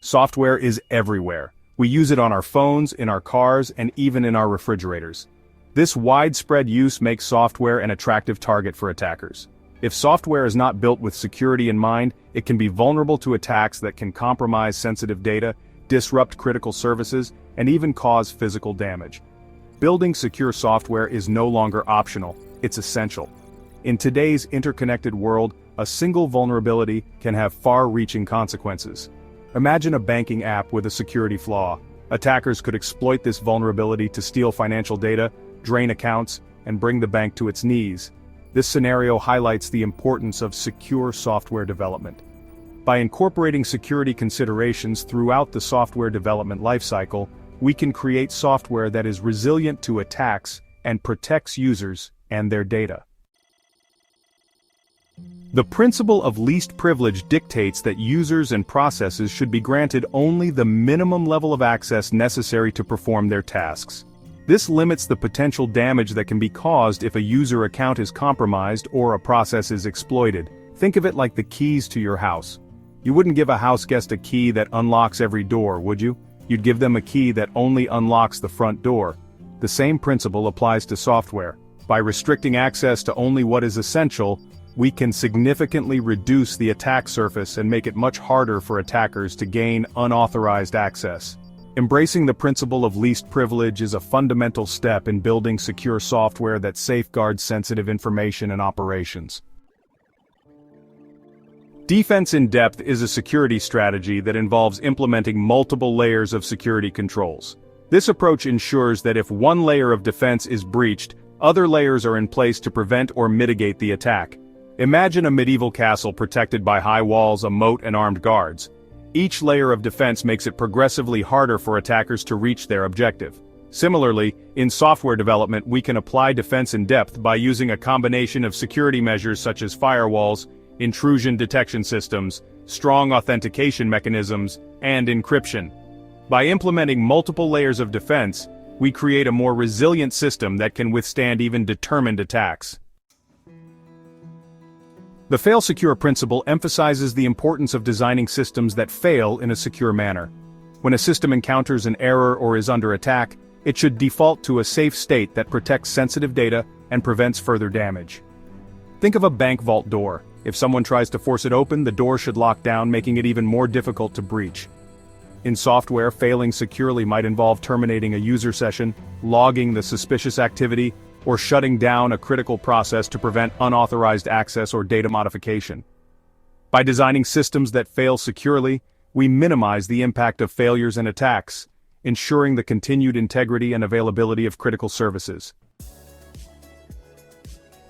Software is everywhere. We use it on our phones, in our cars, and even in our refrigerators. This widespread use makes software an attractive target for attackers. If software is not built with security in mind, it can be vulnerable to attacks that can compromise sensitive data, disrupt critical services, and even cause physical damage. Building secure software is no longer optional, it's essential. In today's interconnected world, a single vulnerability can have far-reaching consequences. Imagine a banking app with a security flaw. Attackers could exploit this vulnerability to steal financial data, drain accounts, and bring the bank to its knees. This scenario highlights the importance of secure software development. By incorporating security considerations throughout the software development lifecycle, we can create software that is resilient to attacks and protects users and their data. The principle of least privilege dictates that users and processes should be granted only the minimum level of access necessary to perform their tasks. This limits the potential damage that can be caused if a user account is compromised or a process is exploited. Think of it like the keys to your house. You wouldn't give a house guest a key that unlocks every door, would you? You'd give them a key that only unlocks the front door. The same principle applies to software. By restricting access to only what is essential, we can significantly reduce the attack surface and make it much harder for attackers to gain unauthorized access. Embracing the principle of least privilege is a fundamental step in building secure software that safeguards sensitive information and operations. Defense in depth is a security strategy that involves implementing multiple layers of security controls. This approach ensures that if one layer of defense is breached, other layers are in place to prevent or mitigate the attack. Imagine a medieval castle protected by high walls, a moat, and armed guards. Each layer of defense makes it progressively harder for attackers to reach their objective. Similarly, in software development, we can apply defense in depth by using a combination of security measures such as firewalls, intrusion detection systems, strong authentication mechanisms, and encryption. By implementing multiple layers of defense, we create a more resilient system that can withstand even determined attacks. The fail secure principle emphasizes the importance of designing systems that fail in a secure manner. When a system encounters an error or is under attack, it should default to a safe state that protects sensitive data and prevents further damage. Think of a bank vault door. If someone tries to force it open, the door should lock down, making it even more difficult to breach. In software, failing securely might involve terminating a user session, logging the suspicious activity, or shutting down a critical process to prevent unauthorized access or data modification. By designing systems that fail securely, we minimize the impact of failures and attacks, ensuring the continued integrity and availability of critical services.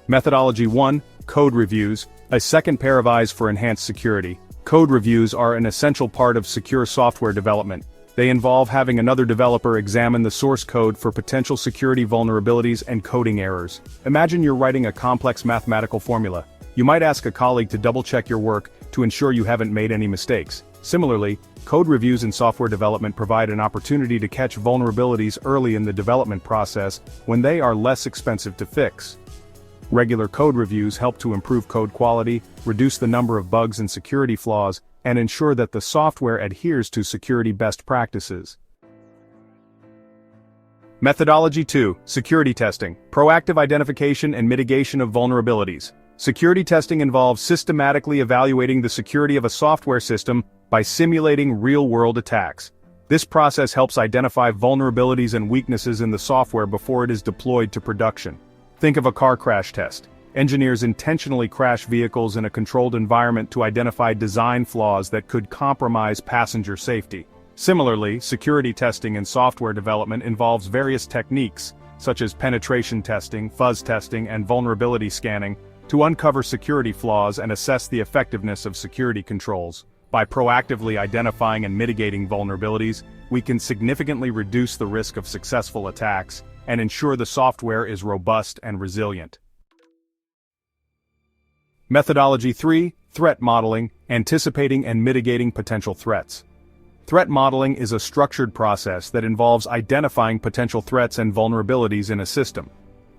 Methodology 1, Code Reviews, a second pair of eyes for enhanced security. Code reviews are an essential part of secure software development. They involve having another developer examine the source code for potential security vulnerabilities and coding errors. Imagine you're writing a complex mathematical formula. You might ask a colleague to double-check your work to ensure you haven't made any mistakes. Similarly, code reviews in software development provide an opportunity to catch vulnerabilities early in the development process when they are less expensive to fix. Regular code reviews help to improve code quality, reduce the number of bugs and security flaws, and ensure that the software adheres to security best practices. Methodology 2, Security Testing, Proactive Identification and Mitigation of Vulnerabilities. Security testing involves systematically evaluating the security of a software system by simulating real-world attacks. This process helps identify vulnerabilities and weaknesses in the software before it is deployed to production. Think of a car crash test. Engineers intentionally crash vehicles in a controlled environment to identify design flaws that could compromise passenger safety. Similarly, security testing in software development involves various techniques, such as penetration testing, fuzz testing, and vulnerability scanning, to uncover security flaws and assess the effectiveness of security controls. By proactively identifying and mitigating vulnerabilities, we can significantly reduce the risk of successful attacks and ensure the software is robust and resilient. Methodology 3, Threat Modeling, Anticipating and Mitigating Potential Threats. Threat modeling is a structured process that involves identifying potential threats and vulnerabilities in a system.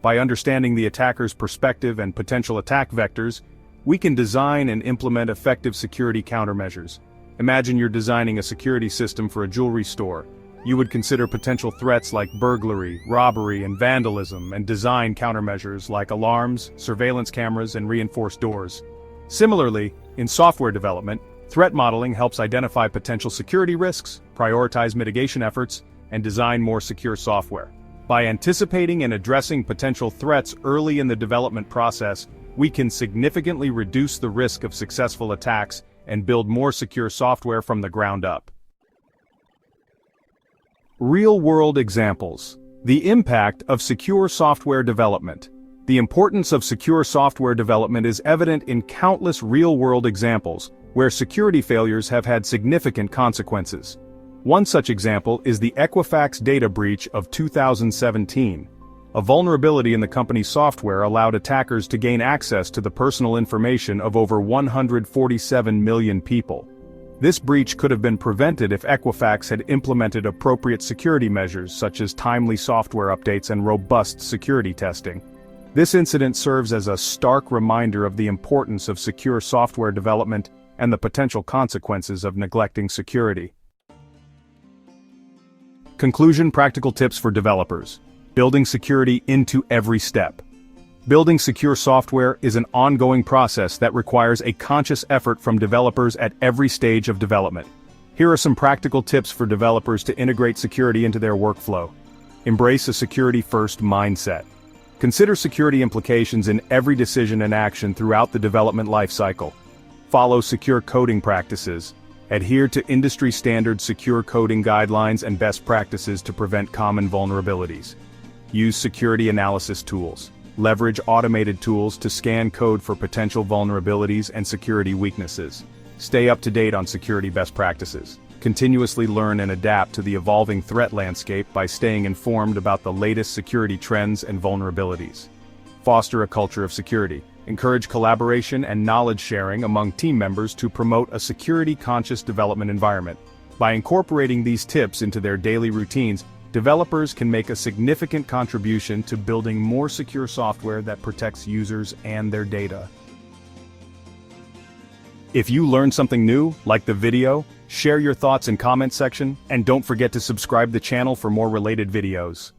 By understanding the attacker's perspective and potential attack vectors, we can design and implement effective security countermeasures. Imagine you're designing a security system for a jewelry store. You would consider potential threats like burglary, robbery, and vandalism, and design countermeasures like alarms, surveillance cameras, and reinforced doors. Similarly, in software development, threat modeling helps identify potential security risks, prioritize mitigation efforts, and design more secure software. By anticipating and addressing potential threats early in the development process, we can significantly reduce the risk of successful attacks and build more secure software from the ground up. Real-world examples. The impact of secure software development. The importance of secure software development is evident in countless real-world examples, where security failures have had significant consequences. One such example is the Equifax data breach of 2017. A vulnerability in the company's software allowed attackers to gain access to the personal information of over 147 million people. This breach could have been prevented if Equifax had implemented appropriate security measures such as timely software updates and robust security testing. This incident serves as a stark reminder of the importance of secure software development and the potential consequences of neglecting security. Conclusion: practical tips for developers. Building security into every step. Building secure software is an ongoing process that requires a conscious effort from developers at every stage of development. Here are some practical tips for developers to integrate security into their workflow. Embrace a security-first mindset. Consider security implications in every decision and action throughout the development lifecycle. Follow secure coding practices. Adhere to industry-standard secure coding guidelines and best practices to prevent common vulnerabilities. Use security analysis tools. Leverage automated tools to scan code for potential vulnerabilities and security weaknesses. Stay up to date on security best practices. Continuously learn and adapt to the evolving threat landscape by staying informed about the latest security trends and vulnerabilities. Foster a culture of security. Encourage collaboration and knowledge sharing among team members to promote a security-conscious development environment. By incorporating these tips into their daily routines, developers can make a significant contribution to building more secure software that protects users and their data. If you learned something new, like the video, share your thoughts in comment section, and don't forget to subscribe the channel for more related videos.